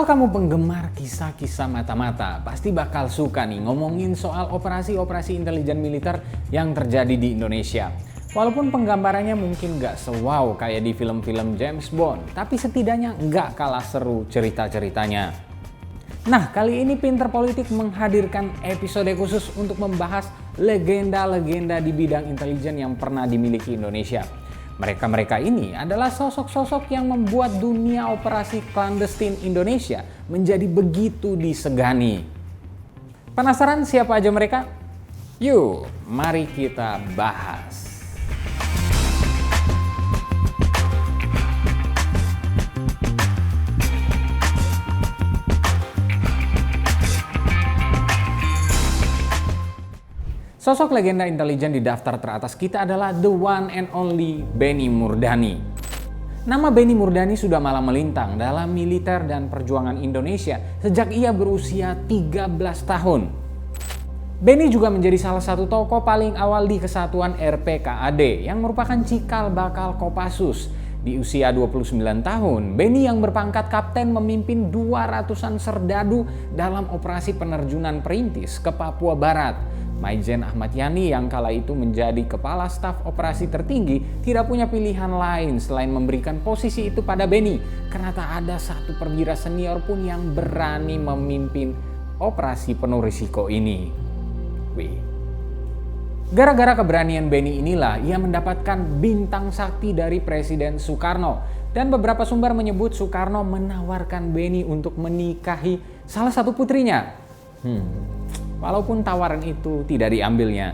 Kalau kamu penggemar kisah-kisah mata-mata, pasti bakal suka nih ngomongin soal operasi-operasi intelijen militer yang terjadi di Indonesia. Walaupun penggambarannya mungkin gak sewow kayak di film-film James Bond, tapi setidaknya gak kalah seru cerita-ceritanya. Nah, kali ini Pinter Politik menghadirkan episode khusus untuk membahas legenda-legenda di bidang intelijen yang pernah dimiliki Indonesia. Mereka-mereka ini adalah sosok-sosok yang membuat dunia operasi clandestine Indonesia menjadi begitu disegani. Penasaran siapa aja mereka? Yuk, mari kita bahas. Sosok legenda intelijen di daftar teratas kita adalah the one and only Benny Murdani. Nama Benny Murdani sudah malang melintang dalam militer dan perjuangan Indonesia sejak ia berusia 13 tahun. Benny juga menjadi salah satu tokoh paling awal di Kesatuan RPKAD yang merupakan cikal bakal Kopassus. Di usia 29 tahun, Benny yang berpangkat kapten memimpin 200-an serdadu dalam operasi penerjunan perintis ke Papua Barat. Maijen Ahmad Yani yang kala itu menjadi kepala staf operasi tertinggi tidak punya pilihan lain selain memberikan posisi itu pada Benny karena tak ada satu perwira senior pun yang berani memimpin operasi penuh risiko ini. Gara-gara keberanian Benny inilah ia mendapatkan bintang sakti dari Presiden Soekarno dan beberapa sumber menyebut Soekarno menawarkan Benny untuk menikahi salah satu putrinya. Walaupun tawaran itu tidak diambilnya.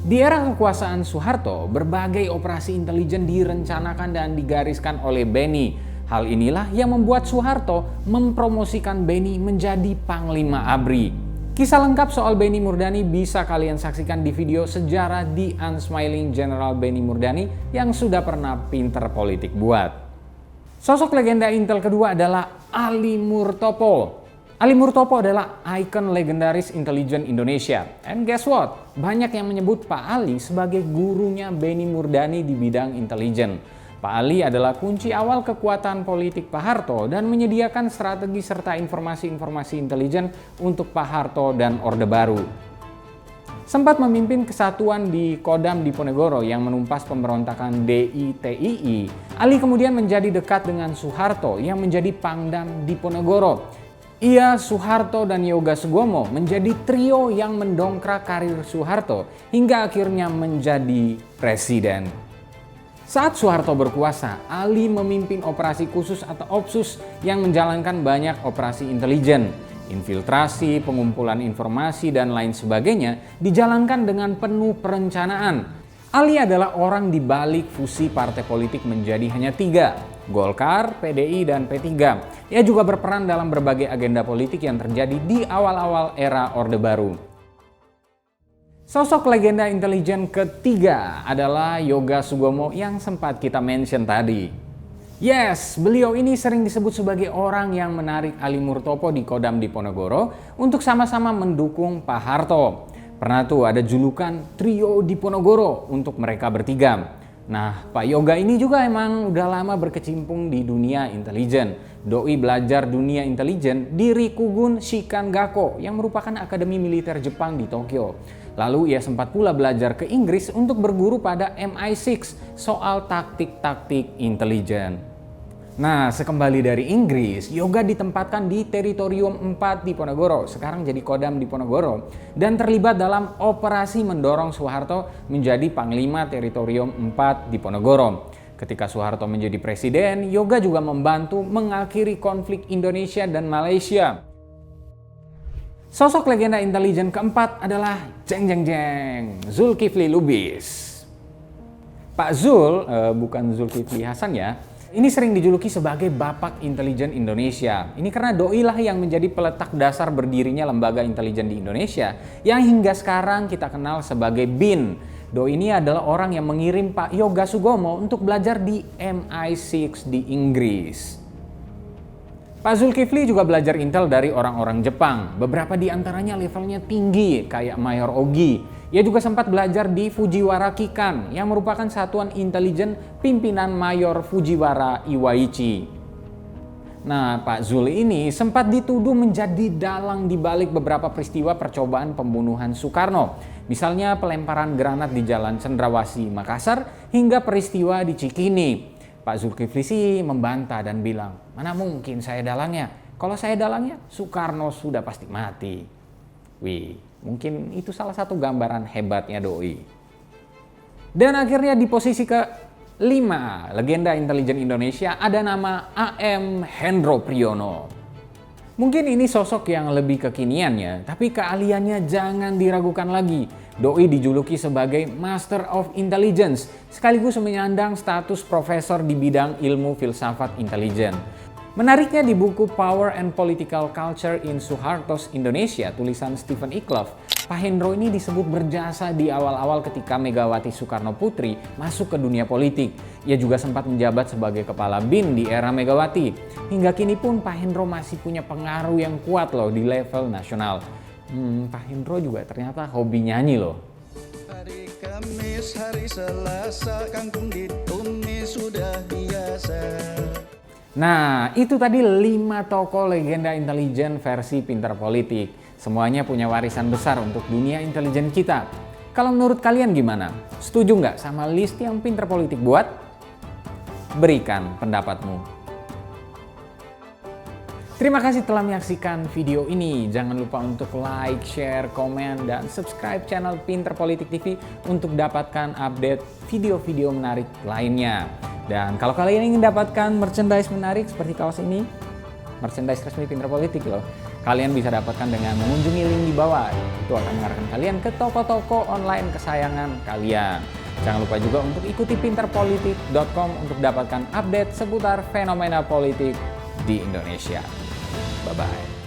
Di era kekuasaan Soeharto, berbagai operasi intelijen direncanakan dan digariskan oleh Benny. Hal inilah yang membuat Soeharto mempromosikan Benny menjadi Panglima ABRI. Kisah lengkap soal Benny Murdani bisa kalian saksikan di video Sejarah The Unsmiling General Benny Murdani yang sudah pernah Pinter Politik buat. Sosok legenda Intel kedua adalah Ali Murtopo. Ali Murtopo adalah ikon legendaris intelijen Indonesia. And guess what? Banyak yang menyebut Pak Ali sebagai gurunya Benny Murdani di bidang intelijen. Pak Ali adalah kunci awal kekuatan politik Pak Harto dan menyediakan strategi serta informasi-informasi intelijen untuk Pak Harto dan Orde Baru. Sempat memimpin kesatuan di Kodam Diponegoro yang menumpas pemberontakan DITII. Ali kemudian menjadi dekat dengan Soeharto yang menjadi Pangdam Diponegoro. Ia, Soeharto, dan Yoga Sugomo menjadi trio yang mendongkrak karir Soeharto hingga akhirnya menjadi presiden. Saat Soeharto berkuasa, Ali memimpin operasi khusus atau OPSUS yang menjalankan banyak operasi intelijen. Infiltrasi, pengumpulan informasi, dan lain sebagainya dijalankan dengan penuh perencanaan. Ali adalah orang di balik fusi partai politik menjadi hanya 3, Golkar, PDI, dan P3. Ia juga berperan dalam berbagai agenda politik yang terjadi di awal-awal era Orde Baru. Sosok legenda intelijen ketiga adalah Yoga Sugomo yang sempat kita mention tadi. Yes, beliau ini sering disebut sebagai orang yang menarik Ali Murtopo di Kodam Diponegoro untuk sama-sama mendukung Pak Harto. Pernah tuh ada julukan trio Diponegoro untuk mereka bertiga. Nah, Pak Yoga ini juga emang udah lama berkecimpung di dunia intelijen. Doi belajar dunia intelijen di Rikugun Shikan Gakko yang merupakan akademi militer Jepang di Tokyo. Lalu ia sempat pula belajar ke Inggris untuk berguru pada MI6 soal taktik-taktik intelijen. Nah, sekembali dari Inggris, Yoga ditempatkan di Teritorium 4 Diponegoro, sekarang jadi Kodam Diponegoro, dan terlibat dalam operasi mendorong Soeharto menjadi Panglima Teritorium 4 Diponegoro. Ketika Soeharto menjadi presiden, Yoga juga membantu mengakhiri konflik Indonesia dan Malaysia. Sosok legenda intelijen keempat adalah Zulkifli Lubis. Pak Zul, bukan Zulkifli Hasan ya. Ini sering dijuluki sebagai Bapak Intelijen Indonesia. Ini karena doi lah yang menjadi peletak dasar berdirinya lembaga intelijen di Indonesia yang hingga sekarang kita kenal sebagai BIN. Doi ini adalah orang yang mengirim Pak Yoga Sugomo untuk belajar di MI6 di Inggris. Pak Zulkifli juga belajar intel dari orang-orang Jepang. Beberapa di antaranya levelnya tinggi kayak Mayor Ogi. Ia juga sempat belajar di Fujiwara Kikan yang merupakan satuan intelijen pimpinan Mayor Fujiwara Iwaichi. Nah, Pak Zul ini sempat dituduh menjadi dalang di balik beberapa peristiwa percobaan pembunuhan Soekarno. Misalnya pelemparan granat di Jalan Cendrawasih, Makassar, hingga peristiwa di Cikini. Pak Zulkifli sih membantah dan bilang, mana mungkin saya dalangnya? Kalau saya dalangnya, Soekarno sudah pasti mati. Wih, mungkin itu salah satu gambaran hebatnya doi. Dan akhirnya di posisi ke-5, legenda intelijen Indonesia, ada nama A.M. Hendro Priyono. Mungkin ini sosok yang lebih kekinian ya, tapi keahliannya jangan diragukan lagi. Doi dijuluki sebagai Master of Intelligence, sekaligus menyandang status profesor di bidang ilmu filsafat intelijen. Menariknya di buku Power and Political Culture in Suharto's Indonesia, tulisan Stephen Iklof, Pak Hendro ini disebut berjasa di awal-awal ketika Megawati Soekarno Putri masuk ke dunia politik. Ia juga sempat menjabat sebagai kepala BIN di era Megawati. Hingga kini pun Pak Hendro masih punya pengaruh yang kuat loh di level nasional. Pak Hendro juga ternyata hobi nyanyi loh. Hari Kamis, hari Selasa, kangkung ditumis sudah biasa. Nah, itu tadi 5 tokoh legenda intelijen versi Pinter Politik. Semuanya punya warisan besar untuk dunia intelijen kita. Kalau menurut kalian gimana? Setuju nggak sama list yang Pinter Politik buat? Berikan pendapatmu. Terima kasih telah menyaksikan video ini. Jangan lupa untuk like, share, komen, dan subscribe channel Pinter Politik TV untuk dapatkan update video-video menarik lainnya. Dan kalau kalian ingin dapatkan merchandise menarik seperti kaos ini, merchandise resmi Pinter Politik loh, kalian bisa dapatkan dengan mengunjungi link di bawah. Itu akan mengarahkan kalian ke toko-toko online kesayangan kalian. Jangan lupa juga untuk ikuti pinterpolitik.com untuk dapatkan update seputar fenomena politik di Indonesia. Bye-bye.